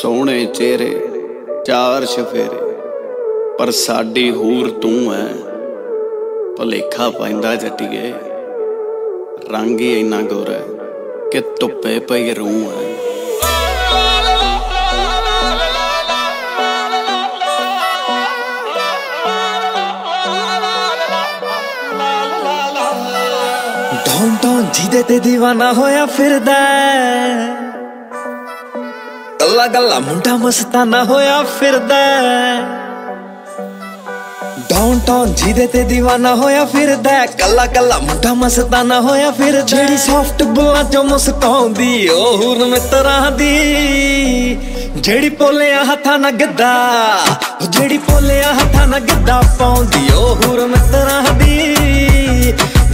सोहणे चेहरे चार चफेरे, पर साडी हूर तू है। भुलेखा पैंदा जट्टिए, रंग ही इन्ना गोरा कि धुप्पे पई रूह है। ढोन ढोन जिदे ते दीवाना होया फिरदा, गल्ला गल्ला मुंडा मस्ताना होया फिरदा। ढोन ढोन जिदे ते दीवाना होया फिरदा, गल्ला गल्ला मुंडा मस्ताना होया फिरदा। जेड़ी सॉफ्ट बुल्लां चों मुस्काउंदी ओ हूर मित्तरां दी, जेड़ी पोलियां हत्थां नाल गिद्दा, जेड़ी पोलियां हत्थां नाल गिद्दा पाउंदी ओ हूर मित्तरां दी,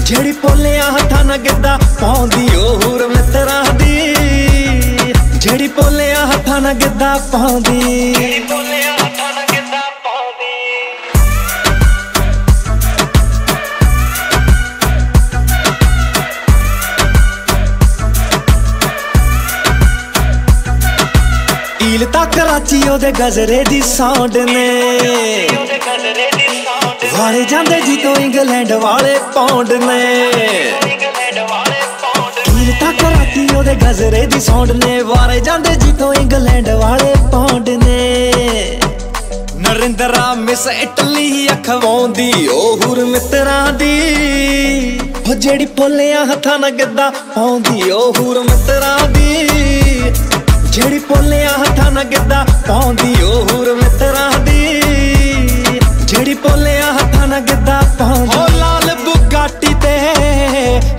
जेड़ी पोलियां हत्थां नाल गिद्दा पाउंदी ओ हूर मित्तरां दी, जेड़ी पोलियां हत्थां नाल गिद्दा पाउंदी। ईल ता कराची ओदे गजरे दी साउंड ने, वाले जांदे जी तो इंग्लैंड वाले पाउंड ने। ईल ता कराची ओदे गजरे दी साउंड ने, वाले जांदे जी तो इंग्लैंड वाले पाउंड ने। नरेंद्रा मिस इटली अखवाउंदी ओ हूर मित्तरां दी, ओ जेड़ी पोलियां हत्थां नाल गिद्दा पाउंदी ओ हूर मित्तरां दी, जेड़ी पोलियां हत्थां नाल गिद्दा पाउंदी ओ हूर मित्तरां दी, जेड़ी पोलियां हत्थां नाल गिद्दा पाउंदी। ओ लाल बुगाटी ते,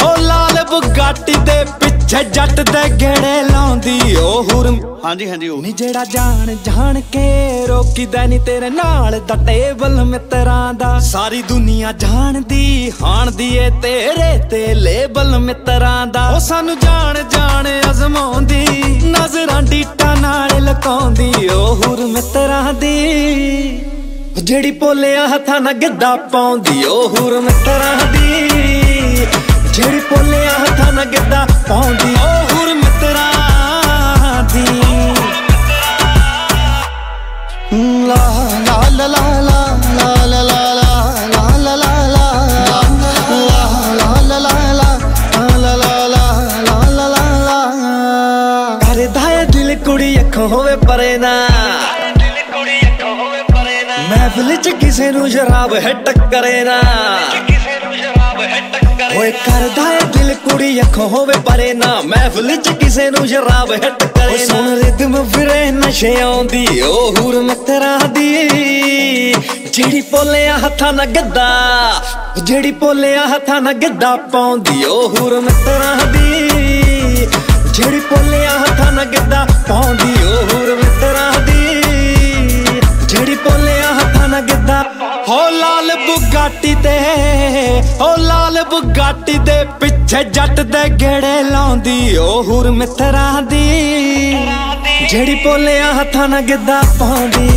ओ लाल बुगाटी ते पिछे जट दे गेड़े लाउंदी ओ हूर। हांजी हांजी ओ नी जेड़ा जान जान के रोकीदा नी तेरे नाल दा टेबल मित्तरां दा, सारी दुनिया जानदी हाणदी ए तेरे ते लेबल मित्तरां दा। ओ सानू जान जान अजमाउंदी, नजरां डीटा नाल लकाउंदी ओ हूर मित्तरां दी, जेड़ी पोलियां हत्थां नाल गिद्दा पाउंदी ओ हूर मित्तरां दी, जेड़ी पोलियां हत्थां नाल गिद्दा पाउंदी ओ हूर मित्तरां दी। ला ला ला ला ला ला ला ला ला ला ला ला ला ला ला ला। करदा ए दिल कुड़ी अखों होवे परे ना, महफिल च किसे नू शराब है टक्करे ना। ओए करदा ए दिल कुड़ी अखों होवे परे ना, महफिल च किसे नू शराब है टक्करे ना। सुन रिदम फिरे नशे आउंदी ओ हूर मित्तरां दी, जेड़ी पोलियां हत्थां नाल गिद्दा, जेड़ी पोलियां हत्थां नाल गिद्दा पाउंदी ओ हूर मित्तरां दी, जेड़ी पोलियां हत्थां नाल गिद्दा पाउंदी ओ हूर मित्तरां दी, जेड़ी पोलियां हत्थां नाल गिद्दा। हो लाल बुगाटी ते, हो लाल बुगाटी दे पिछे जट दे गेड़े लाउंदी ओ हूर मित्तरां दी, जेड़ी पोलियां हत्थां नाल गिद्दा पाउंदी।